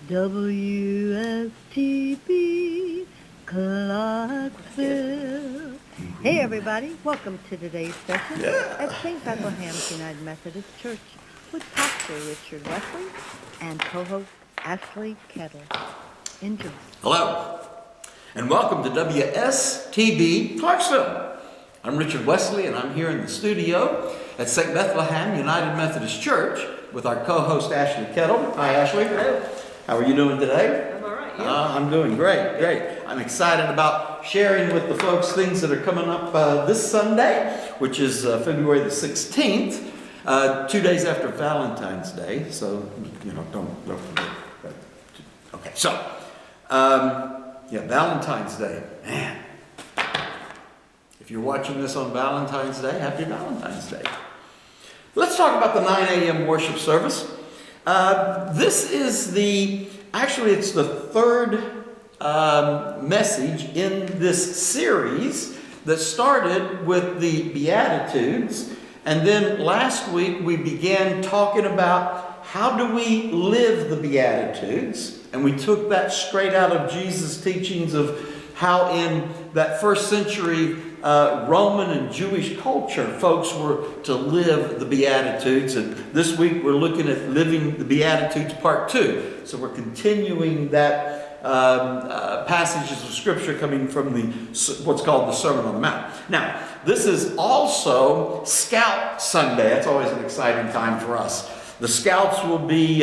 WSTB, Clarksville. Hey everybody, welcome to today's session at St. Bethlehem United Methodist Church with Pastor Richard Wesley and co-host Ashley Kettle. Enjoy. Hello, and welcome to WSTB Clarksville. I'm Richard Wesley, and I'm here in the studio at St. Bethlehem United Methodist Church with our co-host Ashley Kettle. Hi, Ashley. Hello. How are you doing today? I'm all right. You? I'm doing great. I'm excited about sharing with the folks things that are coming up this Sunday, which is February the 16th, 2 days after Valentine's Day. So, don't forget. Okay, so, Valentine's Day. Man, if you're watching this on Valentine's Day, happy Valentine's Day. Let's talk about the 9 a.m. worship service. This is it's the third message in this series that started with the Beatitudes. And then last week we began talking about how do we live the Beatitudes. And we took that straight out of Jesus' teachings of how in that first century Roman and Jewish culture, folks were to live the Beatitudes. And this week we're looking at living the Beatitudes part 2. So we're continuing that passages of Scripture coming from what's called the Sermon on the Mount. Now, this is also Scout Sunday. That's always an exciting time for us. The Scouts will be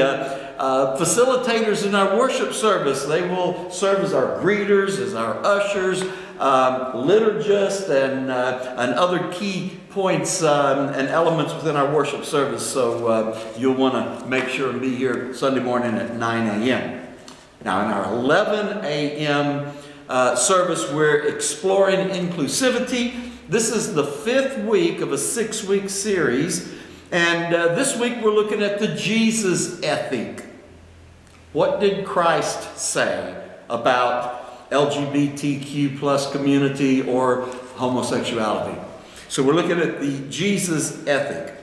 facilitators in our worship service. They will serve as our greeters, as our ushers, liturgists, and other key points and elements within our worship service. So you'll want to make sure and be here Sunday morning at 9 a.m. Now, in our 11 a.m. Service, we're exploring inclusivity. This is the 5th week of a 6-week series. And this week we're looking at the Jesus ethic. What did Christ say about LGBTQ plus community or homosexuality? So we're looking at the Jesus ethic.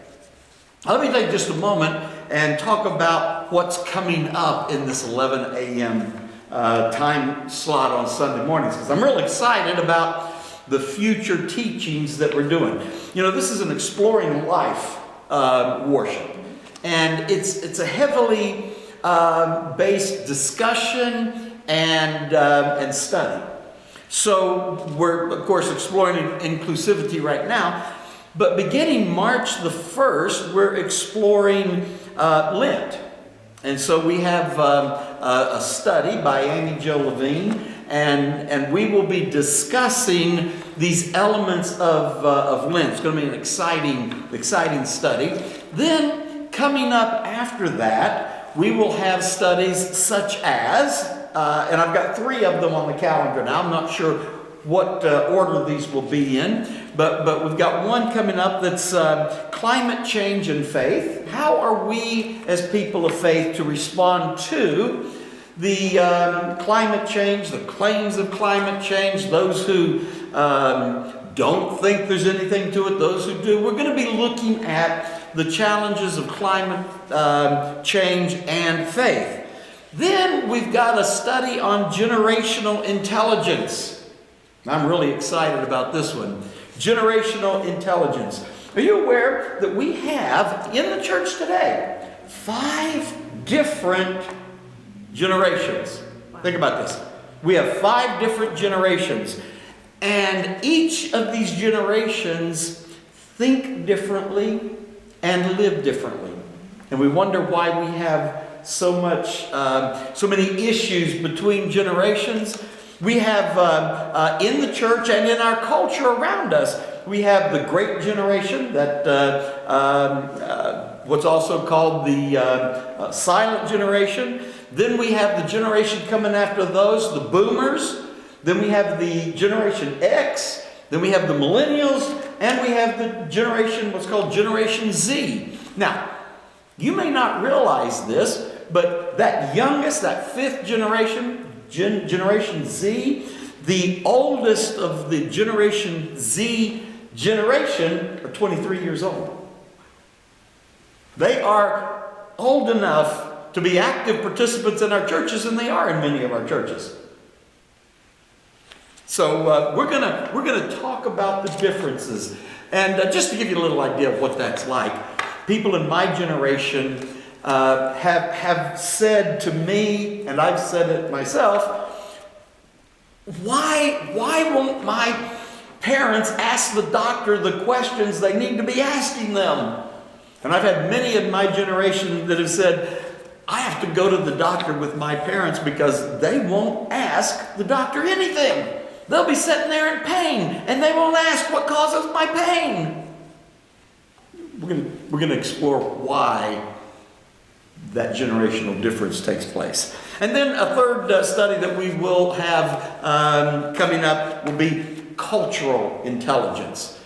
Let me take just a moment and talk about what's coming up in this 11 a.m. Time slot on Sunday mornings, because I'm really excited about the future teachings that we're doing. This is an exploring life worship, and it's a heavily based discussion and study. So we're of course exploring inclusivity right now, but beginning March the 1st, we're exploring Lent, and so we have a study by Amy Jo Levine, and we will be discussing these elements of Lent. It's going to be an exciting study. Then, coming up after that, we will have studies such as, and I've got 3 of them on the calendar now. I'm not sure what order these will be in, but we've got one coming up that's climate change and faith. How are we as people of faith to respond to the climate change, the claims of climate change, those who don't think there's anything to it, those who do? We're going to be looking at the challenges of climate change and faith. Then we've got a study on generational intelligence. I'm really excited about this one. Generational intelligence. Are you aware that we have in the church today 5 different generations? Think about this. We have 5 different generations, and each of these generations think differently and live differently. And we wonder why we have so many issues between generations. We have in the church and in our culture around us, we have the great generation that what's also called the silent generation. Then we have the generation coming after those, the boomers. Then we have the Generation X. Then we have the millennials. And we have the generation, what's called Generation Z. Now, you may not realize this, but that youngest, that 5th generation, Generation Z, the oldest of the Generation Z generation are 23 years old. They are old enough to be active participants in our churches, and they are in many of our churches. So we're gonna talk about the differences, and just to give you a little idea of what that's like, people in my generation have said to me, and I've said it myself, why won't my parents ask the doctor the questions they need to be asking them? And I've had many in my generation that have said, I have to go to the doctor with my parents because they won't ask the doctor anything. They'll be sitting there in pain, and they won't ask what causes my pain. We're gonna explore why that generational difference takes place. And then a third study that we will have coming up will be cultural intelligence.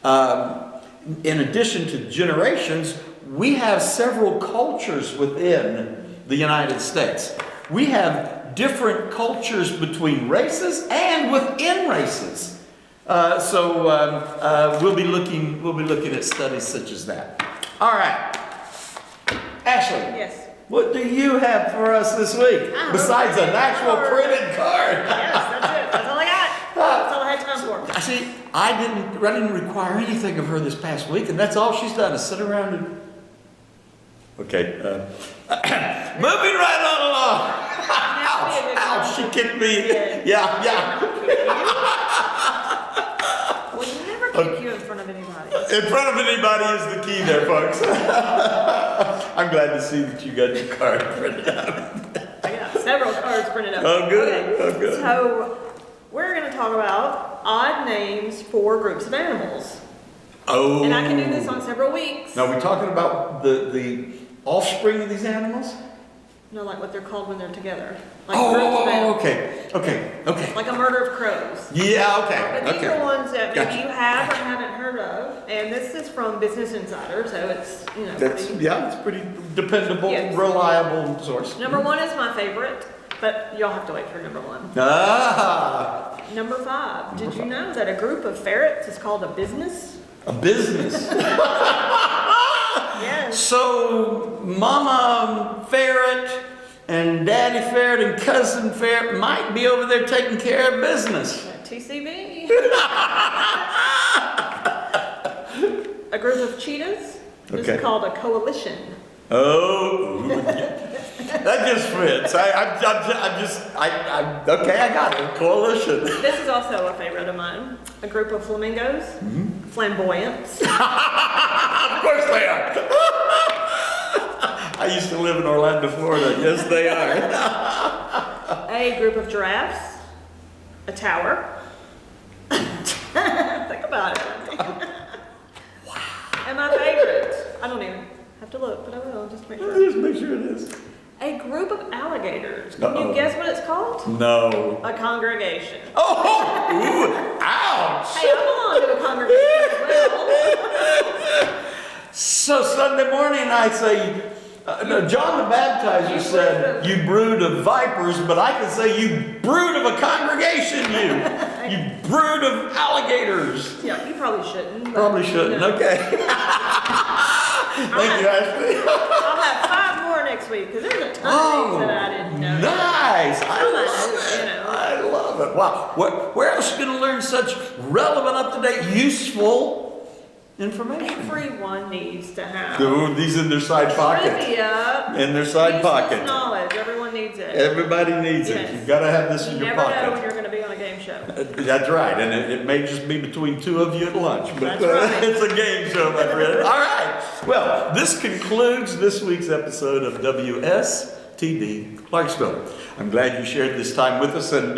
In addition to generations, we have several cultures within the United States. We have different cultures between races and within races. So we'll be looking at studies such as that. All right, Ashley. Yes. What do you have for us this week besides an actual printed card? Yes, that's it. That's all I got. That's all I had time for. See, I didn't require anything of her this past week, and that's all she's done is sit around and. Okay. Moving right on along. Ouch! She kicked me. Yeah. We never kick you in front of anybody. In front of anybody is the key there, folks. I'm glad to see that you got your card printed out. I got several cards printed up. Oh, good. Okay. Oh, good. So we're going to talk about odd names for groups of animals. Oh. And I can do this on several weeks. Now, we're talking about the offspring of these animals? No, like what they're called when they're together. Like groups of animals. Okay. Like a murder of crows. Yeah, okay. But these are ones that maybe Gotcha. you have or haven't heard of. And this is from Business Insider, so it's, It's pretty dependable, Yes. reliable source. Number 1 is my favorite, but you'll have to wait for number 1. Ah, Number 5, did you know that a group of ferrets is called a business? a business. Yes. So, Mama Ferret and Daddy Ferret and Cousin Ferret might be over there taking care of business. TCB. A group of cheetahs Okay. is called a coalition. Oh, that just fits. Okay, I got it. Coalition. This is also a favorite of mine. A group of flamingos, flamboyants. Of course they are. I used to live in Orlando, Florida. Yes, they are. A group of giraffes, a tower. Think about it. Wow. And my favorite, I don't even have to look, but I will just make sure. Just make sure it is. A group of alligators. Can Uh-oh. you guess what it's called? No. A congregation. Oh, ooh, ouch. Hey, I belong to a congregation as well. So Sunday morning I say, no, John the Baptizer said, you brood of vipers, but I can say you brood of a congregation, you brood of alligators. Yeah, you probably shouldn't. but, Probably shouldn't, okay. Thank you, Ashley. I'll have 5 more next week, because there's a ton of things that I didn't know. Nice. I Some I love knew, it. you know. I love it. Wow. Where else are you going to learn such relevant, up-to-date, useful information? Everyone needs to have Ooh, these in their side pocket. trivia. In their side Useless pocket. knowledge. Everyone needs it. Everybody needs it. Yes. You've got to have this in You your never know when pocket. you're going to be on a game show. That's right, and it may just be between 2 of you at lunch, but That's right. it's a game show, my friend. All right. Well, this concludes this week's episode of WSTB Clarksville. I'm glad you shared this time with us, and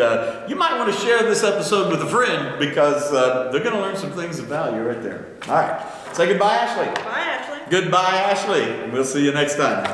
you might want to share this episode with a friend because they're going to learn some things of value right there. All right. Say goodbye, Ashley. Bye, Ashley. Goodbye, Ashley. We'll see you next time.